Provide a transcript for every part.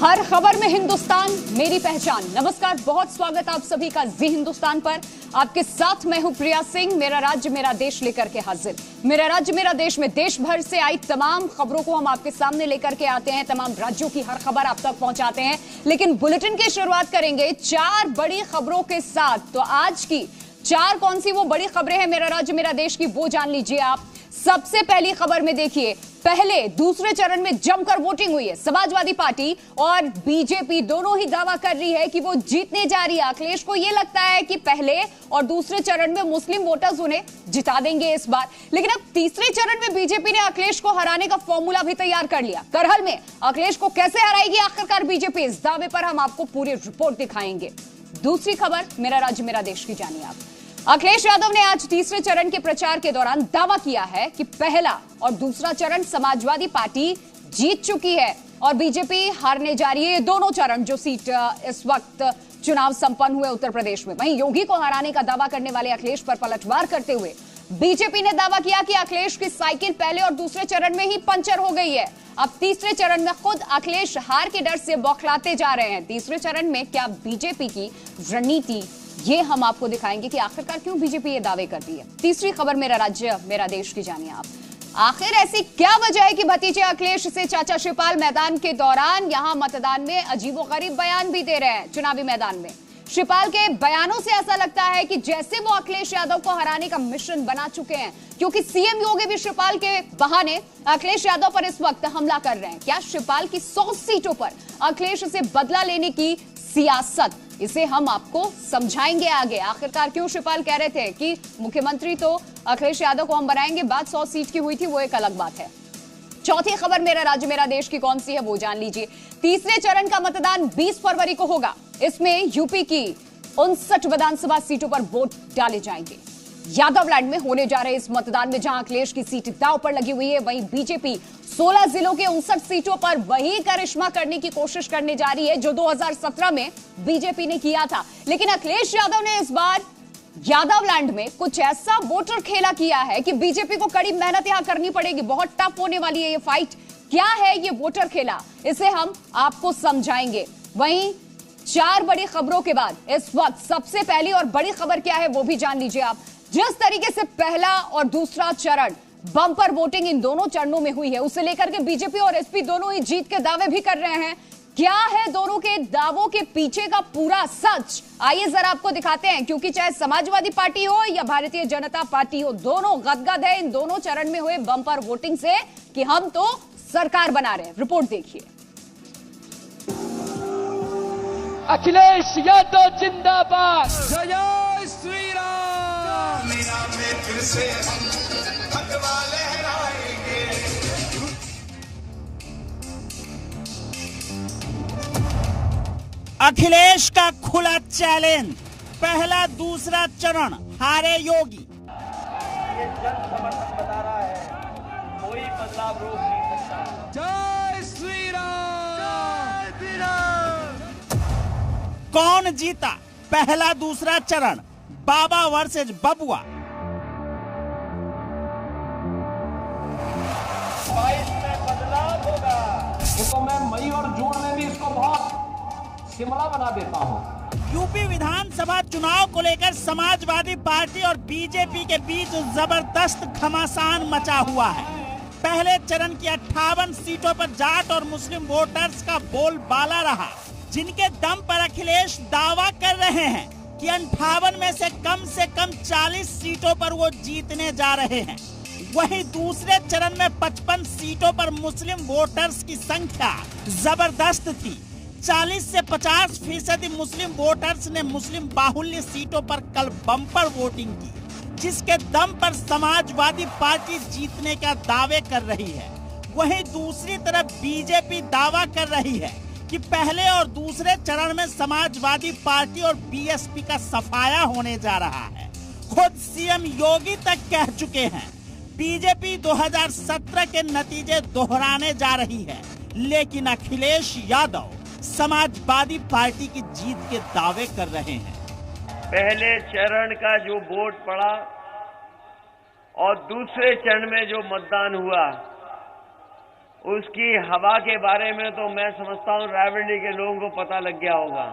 हर खबर में हिंदुस्तान मेरी पहचान। नमस्कार, बहुत स्वागत आप सभी का जी हिंदुस्तान पर। आपके साथ मैं हूं प्रिया सिंह। मेरा राज्य मेरा देश लेकर के हाजिर। मेरा राज्य मेरा देश में देश भर से आई तमाम खबरों को हम आपके सामने लेकर के आते हैं। तमाम राज्यों की हर खबर आप तक पहुंचाते हैं। लेकिन बुलेटिन की शुरुआत करेंगे 4 बड़ी खबरों के साथ। तो आज की 4 कौन सी वो बड़ी खबरें हैं मेरा राज्य मेरा देश की, वो जान लीजिए आप। सबसे पहली खबर में देखिए, पहले दूसरे चरण में जमकर वोटिंग हुई है। समाजवादी पार्टी और बीजेपी दोनों ही दावा कर रही है कि वो जीतने जा रही है। अखिलेश को यह लगता है कि पहले और दूसरे चरण में मुस्लिम वोटर्स उन्हें जिता देंगे इस बार। लेकिन अब तीसरे चरण में बीजेपी ने अखिलेश को हराने का फॉर्मूला भी तैयार कर लिया। करहल में अखिलेश को कैसे हराएगी आखिरकार बीजेपी, इस दावे पर हम आपको पूरी रिपोर्ट दिखाएंगे। दूसरी खबर मेरा राज्य मेरा देश की जानिए आप। अखिलेश यादव ने आज तीसरे चरण के प्रचार के दौरान दावा किया है कि पहला और दूसरा चरण समाजवादी पार्टी जीत चुकी है और बीजेपी हारने जा रही है। ये दोनों चरण जो सीट इस वक्त चुनाव संपन्न हुए उत्तर प्रदेश में। वहीं योगी को हराने का दावा करने वाले अखिलेश पर पलटवार करते हुए बीजेपी ने दावा किया कि अखिलेश की साइकिल पहले और दूसरे चरण में ही पंचर हो गई है। अब तीसरे चरण में खुद अखिलेश हार के डर से बौखलाते जा रहे हैं। तीसरे चरण में क्या बीजेपी की रणनीति, ये हम आपको दिखाएंगे कि आखिरकार क्यों बीजेपी ये दावे करती है। तीसरी खबर मेरा राज्य मेरा देश की जानिए आप। आखिर ऐसी क्या वजह है कि भतीजे अखिलेश से चाचा शिवपाल मैदान के दौरान यहां मतदान में अजीबोगरीब बयान भी दे रहे हैं। चुनावी मैदान में शिवपाल के बयानों से ऐसा लगता है कि जैसे वो अखिलेश यादव को हराने का मिशन बना चुके हैं, क्योंकि सीएम योगी भी शिवपाल के बहाने अखिलेश यादव पर इस वक्त हमला कर रहे हैं। क्या शिवपाल की 100 सीटों पर अखिलेश से बदला लेने की सियासत, इसे हम आपको समझाएंगे आगे। आखिरकार क्यों शिवपाल कह रहे थे कि मुख्यमंत्री तो अखिलेश यादव को हम बनाएंगे, बात 100 सीट की हुई थी, वो एक अलग बात है। चौथी खबर मेरा राज्य मेरा देश की कौन सी है, वो जान लीजिए। तीसरे चरण का मतदान 20 फरवरी को होगा। इसमें यूपी की 59 विधानसभा सीटों पर वोट डाले जाएंगे। यादवलैंड में होने जा रहे इस मतदान में जहां अखिलेश की सीट दांव पर लगी हुई है, वहीं बीजेपी 16 जिलों के 59 सीटों पर वही करिश्मा करने की कोशिश करने जा रही है जो 2017 में बीजेपी ने किया था। लेकिन अखिलेश यादव ने इस बार यादवलैंड में कुछ ऐसा वोटर खेला किया है कि बीजेपी को कड़ी मेहनत यहां करनी पड़ेगी। बहुत टफ होने वाली है ये फाइट। क्या है ये वोटर खेला, इसे हम आपको समझाएंगे। वहीं 4 बड़ी खबरों के बाद इस वक्त सबसे पहली और बड़ी खबर क्या है, वो भी जान लीजिए आप। जिस तरीके से पहला और दूसरा चरण बम्पर वोटिंग इन दोनों चरणों में हुई है, उसे लेकर के बीजेपी और एसपी दोनों ही जीत के दावे भी कर रहे हैं। क्या है दोनों के दावों के पीछे का पूरा सच, आइए जरा आपको दिखाते हैं। क्योंकि चाहे समाजवादी पार्टी हो या भारतीय जनता पार्टी हो, दोनों गदगद है इन दोनों चरण में हुए बम्पर वोटिंग से कि हम तो सरकार बना रहे हैं। रिपोर्ट देखिए। अखिलेश यादव जिंदाबाद, जय श्री राम। में फिर से हम भगवा लहराएंगे। अखिलेश का खुला चैलेंज, पहला दूसरा चरण हारे योगी। ये जन समर्थन बता रहा है, कोई बदलाव रोक नहीं सकता। जय श्री राम, जय श्री राम। कौन जीता पहला दूसरा चरण, बाबा वर्सेस बबुआ। 22 में बदलाव होगा। देखो, मैं मई और जून में भी इसको बहुत शिमला बना देता हूँ। यूपी विधानसभा चुनाव को लेकर समाजवादी पार्टी और बीजेपी के बीच जबरदस्त घमासान मचा हुआ है। पहले चरण की 58 सीटों पर जाट और मुस्लिम वोटर्स का बोलबाला रहा, जिनके दम पर अखिलेश दावा कर रहे हैं कि 58 में से कम 40 सीटों पर वो जीतने जा रहे हैं। वहीं दूसरे चरण में 55 सीटों पर मुस्लिम वोटर्स की संख्या जबरदस्त थी। 40 से 50% मुस्लिम वोटर्स ने मुस्लिम बाहुल्य सीटों पर कल बम्पर वोटिंग की, जिसके दम पर समाजवादी पार्टी जीतने का दावे कर रही है। वहीं दूसरी तरफ बीजेपी दावा कर रही है कि पहले और दूसरे चरण में समाजवादी पार्टी और बीएसपी का सफाया होने जा रहा है। खुद सीएम योगी तक कह चुके हैं बीजेपी 2017 के नतीजे दोहराने जा रही है। लेकिन अखिलेश यादव समाजवादी पार्टी की जीत के दावे कर रहे हैं। पहले चरण का जो वोट पड़ा और दूसरे चरण में जो मतदान हुआ, उसकी हवा के बारे में तो मैं समझता हूं रायबरेली के लोगों को पता लग गया होगा।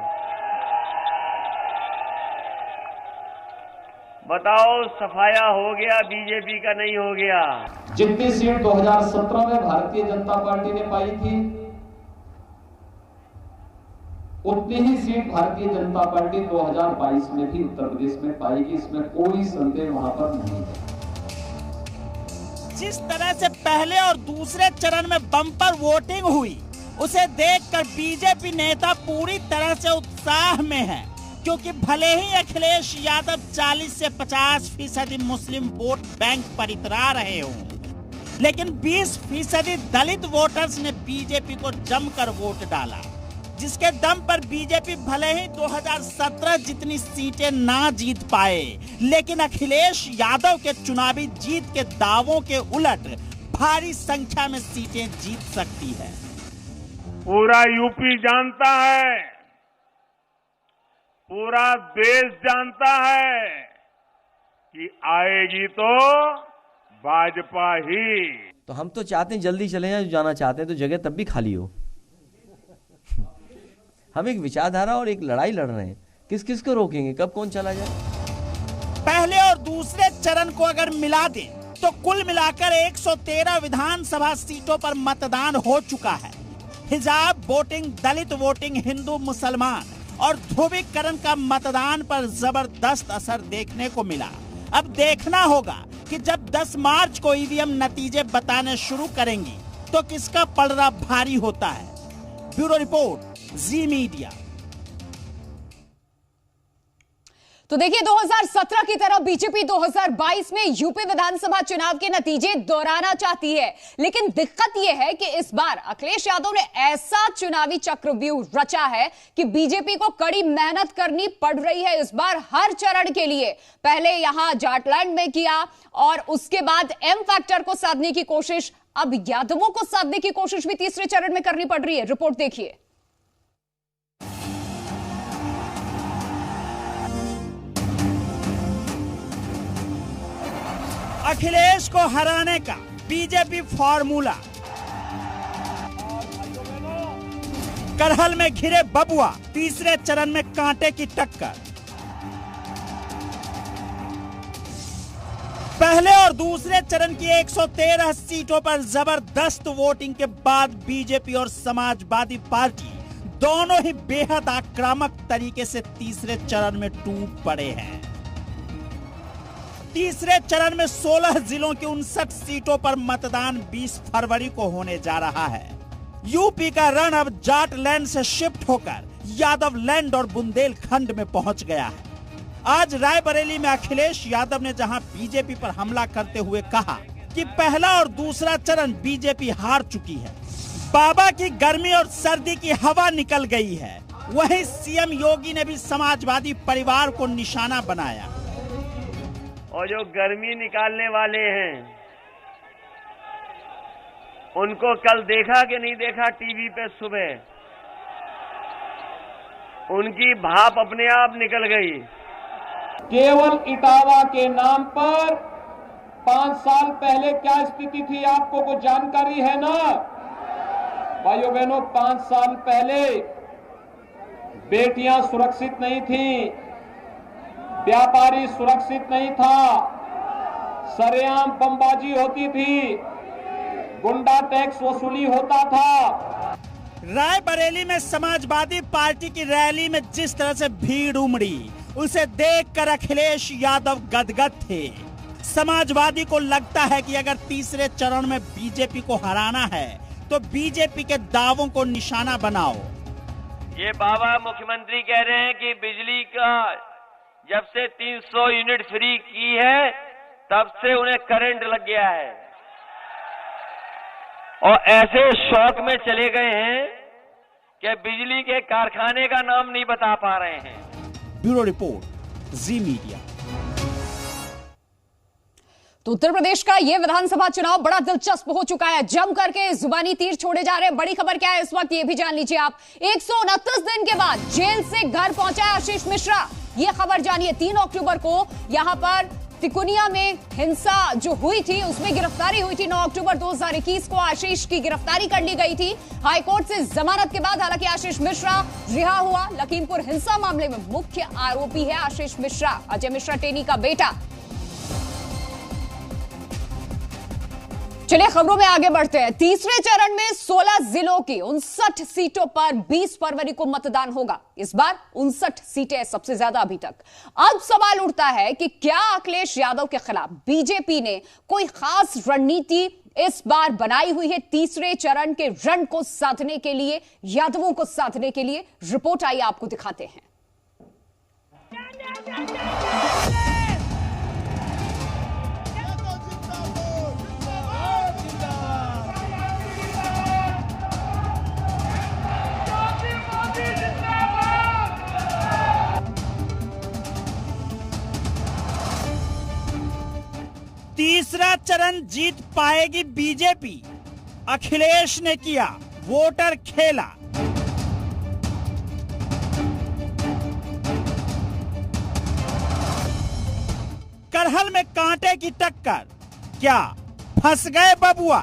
बताओ, सफाया हो गया, बीजेपी का नहीं हो गया। जितनी सीट 2017 में भारतीय जनता पार्टी ने पाई थी, उतनी ही सीट भारतीय जनता पार्टी 2022 में भी उत्तर प्रदेश में पाएगी, इसमें कोई संदेह वहां पर नहीं है। जिस तरह से पहले और दूसरे चरण में बम्पर वोटिंग हुई, उसे देखकर बीजेपी नेता पूरी तरह से उत्साह में हैं, क्योंकि भले ही अखिलेश यादव 40 से 50% मुस्लिम वोट बैंक पर इतरा रहे हों, लेकिन 20% दलित वोटर्स ने बीजेपी को जमकर वोट डाला, जिसके दम पर बीजेपी भले ही 2017 जितनी सीटें ना जीत पाए, लेकिन अखिलेश यादव के चुनावी जीत के दावों के उलट भारी संख्या में सीटें जीत सकती है। पूरा यूपी जानता है, पूरा देश जानता है कि आएगी तो भाजपा ही। तो हम तो चाहते हैं जल्दी चले जाएं, जाना चाहते हैं तो जगह तब भी खाली हो। हम एक विचारधारा और एक लड़ाई लड़ रहे हैं, किस किस को रोकेंगे, कब कौन चला जाए। पहले और दूसरे चरण को अगर मिला दें तो कुल मिलाकर 113 विधानसभा सीटों पर मतदान हो चुका है। हिजाब वोटिंग, दलित वोटिंग, हिंदू मुसलमान और ध्रुवीकरण का मतदान पर जबरदस्त असर देखने को मिला। अब देखना होगा कि जब 10 मार्च को ईवीएम नतीजे बताने शुरू करेंगी तो किसका पलड़ा भारी होता है। ब्यूरो रिपोर्ट, जी मीडिया। तो देखिए, 2017 की तरह बीजेपी 2022 में यूपी विधानसभा चुनाव के नतीजे दोहराना चाहती है, लेकिन दिक्कत यह है कि इस बार अखिलेश यादव ने ऐसा चुनावी चक्रव्यूह रचा है कि बीजेपी को कड़ी मेहनत करनी पड़ रही है इस बार हर चरण के लिए। पहले यहां जाटलैंड में किया और उसके बाद एम फैक्टर को साधने की कोशिश, अब यादवों को साधने की कोशिश भी तीसरे चरण में करनी पड़ रही है। रिपोर्ट देखिए। अखिलेश को हराने का बीजेपी फॉर्मूला। करहल में घिरे बबुआ, तीसरे चरण में कांटे की टक्कर। पहले और दूसरे चरण की 113 सीटों पर जबरदस्त वोटिंग के बाद बीजेपी और समाजवादी पार्टी दोनों ही बेहद आक्रामक तरीके से तीसरे चरण में टूट पड़े हैं। तीसरे चरण में 16 जिलों की 59 सीटों पर मतदान 20 फरवरी को होने जा रहा है। यूपी का रण अब जाटलैंड से शिफ्ट होकर यादव लैंड और बुंदेलखंड में पहुंच गया है। आज रायबरेली में अखिलेश यादव ने जहां बीजेपी पर हमला करते हुए कहा कि पहला और दूसरा चरण बीजेपी हार चुकी है, बाबा की गर्मी और सर्दी की हवा निकल गई है, वहीं सीएम योगी ने भी समाजवादी परिवार को निशाना बनाया। और जो गर्मी निकालने वाले हैं उनको कल देखा कि नहीं देखा टीवी पे सुबह, उनकी भाप अपने आप निकल गई। केवल इटावा के नाम पर 5 साल पहले क्या स्थिति थी आपको कुछ जानकारी है ना भाइयों बहनों? 5 साल पहले बेटियां सुरक्षित नहीं थी, व्यापारी सुरक्षित नहीं था, सरेआम बमबाजी होती थी, गुंडा टैक्स वसूली होता था। रायबरेली में समाजवादी पार्टी की रैली में जिस तरह से भीड़ उमड़ी, उसे देखकर अखिलेश यादव गदगद थे। समाजवादी को लगता है कि अगर तीसरे चरण में बीजेपी को हराना है तो बीजेपी के दावों को निशाना बनाओ। ये बाबा मुख्यमंत्री कह रहे हैं कि बिजली का जब से 300 यूनिट फ्री की है तब से उन्हें करंट लग गया है और ऐसे शौक में चले गए हैं कि बिजली के कारखाने का नाम नहीं बता पा रहे हैं। ब्यूरो रिपोर्ट, जी मीडिया। तो उत्तर प्रदेश का यह विधानसभा चुनाव बड़ा दिलचस्प हो चुका है, जम करके जुबानी तीर छोड़े जा रहे हैं। बड़ी खबर क्या है इस वक्त, ये भी जान लीजिए आप। 129 दिन के बाद जेल से घर पहुंचा है आशीष मिश्रा, ये खबर जानिए। 3 अक्टूबर को यहां पर तिकुनिया में हिंसा जो हुई थी उसमें गिरफ्तारी हुई थी। 9 अक्टूबर 2021 को आशीष की गिरफ्तारी कर ली गई थी हाईकोर्ट से जमानत के बाद। हालांकि आशीष मिश्रा रिहा हुआ। लखीमपुर हिंसा मामले में मुख्य आरोपी है आशीष मिश्रा, अजय मिश्रा टेनी का बेटा। चलिए खबरों में आगे बढ़ते हैं। तीसरे चरण में 16 जिलों की 59 सीटों पर 20 फरवरी को मतदान होगा। इस बार 59 सीटें सबसे ज्यादा अभी तक। अब सवाल उठता है कि क्या अखिलेश यादव के खिलाफ बीजेपी ने कोई खास रणनीति इस बार बनाई हुई है तीसरे चरण के रण को साधने के लिए, यादवों को साधने के लिए। रिपोर्ट आइए आपको दिखाते हैं। तीसरा चरण जीत पाएगी बीजेपी, अखिलेश ने किया वोटर खेला। करहल में कांटे की टक्कर, क्या फंस गए बबुआ?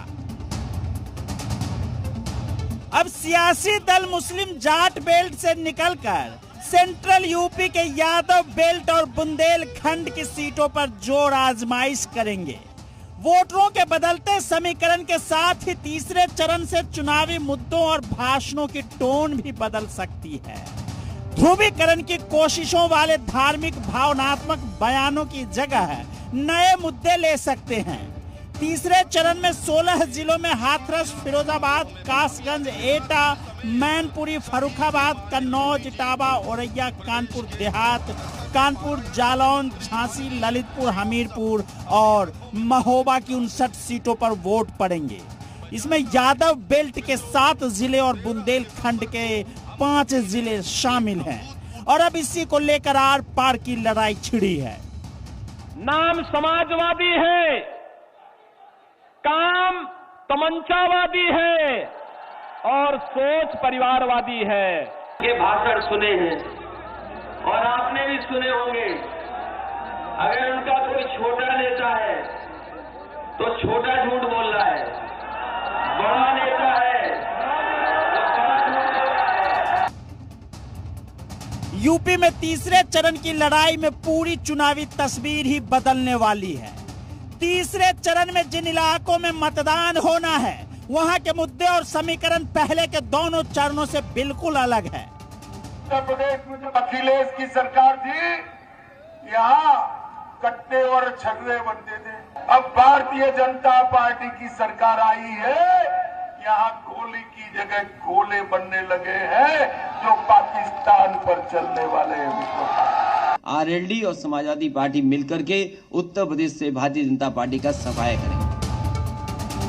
अब सियासी दल मुस्लिम जाट बेल्ट से निकलकर सेंट्रल यूपी के यादव बेल्ट और बुंदेलखंड की सीटों पर जोर आजमाइश करेंगे। वोटरों के बदलते समीकरण के साथ ही तीसरे चरण से चुनावी मुद्दों और भाषणों की टोन भी बदल सकती है। ध्रुवीकरण की कोशिशों वाले धार्मिक भावनात्मक बयानों की जगह नए मुद्दे ले सकते हैं। तीसरे चरण में 16 जिलों में हाथरस, फिरोजाबाद, कासगंज, एटा, मैनपुरी, फर्रुखाबाद, कन्नौज, इटावा, औरैया, कानपुर देहात, कानपुर, जालौन, झांसी, ललितपुर, हमीरपुर और महोबा की 59 सीटों पर वोट पड़ेंगे। इसमें यादव बेल्ट के 7 जिले और बुंदेलखंड के 5 जिले शामिल हैं। और अब इसी को लेकर आर पार की लड़ाई छिड़ी है। नाम समाजवादी है, काम तमंचावादी है और सोच परिवारवादी है। ये भाषण सुने हैं और आपने भी सुने होंगे। अगर उनका कोई छोटा नेता है तो छोटा झूठ बोल रहा है, बड़ा नेता है तो बड़ा झूठ बोल रहा है। यूपी में तीसरे चरण की लड़ाई में पूरी चुनावी तस्वीर ही बदलने वाली है। तीसरे चरण में जिन इलाकों में मतदान होना है वहां के मुद्दे और समीकरण पहले के दोनों चरणों से बिल्कुल अलग है। उत्तर प्रदेश में जब अखिलेश की सरकार थी, यहाँ कट्टे और छर्रे बनते थे। अब भारतीय जनता पार्टी की सरकार आई है, यहाँ गोली की जगह गोले बनने लगे हैं जो पाकिस्तान पर चलने वाले हैं। आरएलडी और समाजवादी पार्टी मिलकर के उत्तर प्रदेश से भारतीय जनता पार्टी का सफाया करेंगे।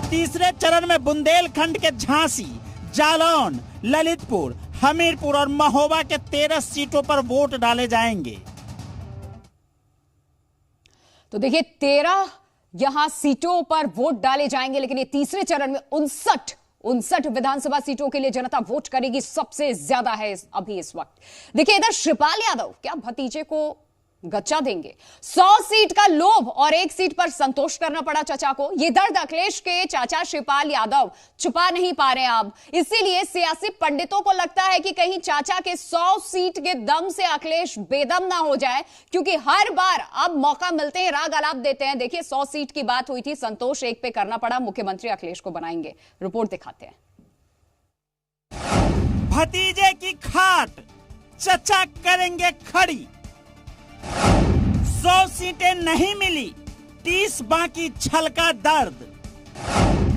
तीसरे चरण में बुंदेलखंड के झांसी, जालौन, ललितपुर, हमीरपुर और महोबा के 13 सीटों पर वोट डाले जाएंगे। तो देखिए 13 यहां सीटों पर वोट डाले जाएंगे, लेकिन ये तीसरे चरण में 59 विधानसभा सीटों के लिए जनता वोट करेगी, सबसे ज्यादा है अभी इस वक्त। देखिए इधर शिवपाल यादव क्या भतीजे को गच्चा देंगे? 100 सीट का लोभ और 1 सीट पर संतोष करना पड़ा चाचा को। ये दर्द अखिलेश के चाचा शिवपाल यादव छुपा नहीं पा रहे अब। इसीलिए सियासी पंडितों को लगता है कि कहीं चाचा के 100 सीट के दम से अखिलेश बेदम ना हो जाए, क्योंकि हर बार अब मौका मिलते हैं राग अलाप देते हैं। देखिए 100 सीट की बात हुई थी, संतोष 1 पे करना पड़ा, मुख्यमंत्री अखिलेश को बनाएंगे। रिपोर्ट दिखाते हैं। भतीजे की खाट चचा करेंगे खड़ी। 100 सीटें नहीं मिली, 30 बाकी छलका दर्द।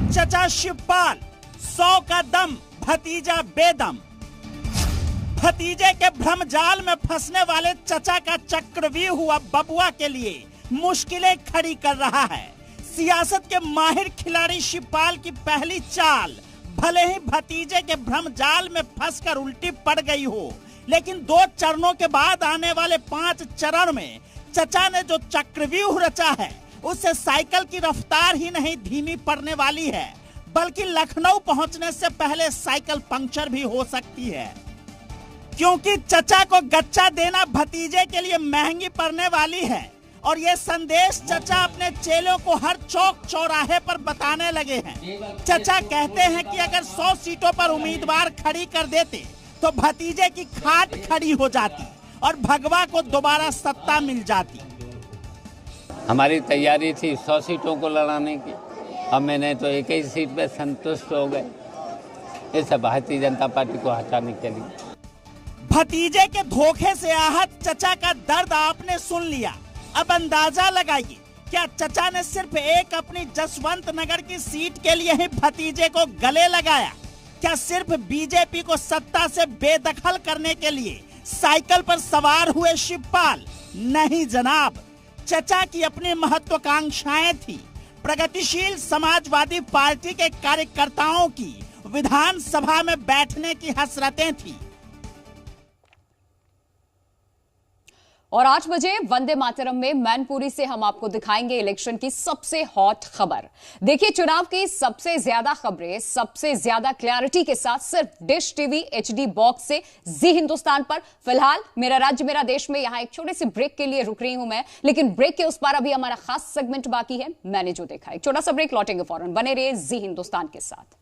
चचा शिवपाल 100 का दम, भतीजा बेदम। भतीजे के भ्रमजाल में फंसने वाले चचा का चक्रव्यूह अब बबुआ के लिए मुश्किलें खड़ी कर रहा है। सियासत के माहिर खिलाड़ी शिवपाल की पहली चाल भले ही भतीजे के भ्रमजाल में फंसकर उल्टी पड़ गई हो, लेकिन 2 चरणों के बाद आने वाले 5 चरण में चचा ने जो चक्रव्यूह रचा है उससे साइकिल की रफ्तार ही नहीं धीमी पड़ने वाली है, बल्कि लखनऊ पहुंचने से पहले साइकिल पंक्चर भी हो सकती है। क्योंकि चचा को गच्चा देना भतीजे के लिए महंगी पड़ने वाली है और ये संदेश चचा अपने चेलों को हर चौक चौराहे पर बताने लगे हैं। चचा कहते हैं कि अगर 100 सीटों पर उम्मीदवार खड़ी कर देते तो भतीजे की खाट खड़ी हो जाती और भगवा को दोबारा सत्ता मिल जाती। हमारी तैयारी थी 100 सीटों को लड़ाने की, अब मैंने तो एक ही सीट पे संतुष्ट हो गए, इस भारतीय जनता पार्टी को हटाने के लिए। भतीजे के धोखे से आहत चचा का दर्द आपने सुन लिया। अब अंदाजा लगाइए, क्या चचा ने सिर्फ एक अपनी जसवंत नगर की सीट के लिए ही भतीजे को गले लगाया? क्या सिर्फ बीजेपी को सत्ता से बेदखल करने के लिए साइकिल पर सवार हुए शिवपाल? नहीं जनाब, चचा की अपनी महत्वाकांक्षाएं थी। प्रगतिशील समाजवादी पार्टी के कार्यकर्ताओं की विधानसभा में बैठने की हसरतें थी। और 8 बजे वंदे मातरम में मैनपुरी से हम आपको दिखाएंगे इलेक्शन की सबसे हॉट खबर। देखिए, चुनाव की सबसे ज्यादा खबरें सबसे ज्यादा क्लैरिटी के साथ सिर्फ डिश टीवी एचडी बॉक्स से जी हिंदुस्तान पर। फिलहाल मेरा राज्य मेरा देश में यहां एक छोटे से ब्रेक के लिए रुक रही हूं मैं, लेकिन ब्रेक के उस पार अभी हमारा खास सेगमेंट बाकी है। मैंने जो देखा, एक छोटा सा ब्रेक, लौटेंगे फौरन। बने रहिए जी हिंदुस्तान के साथ।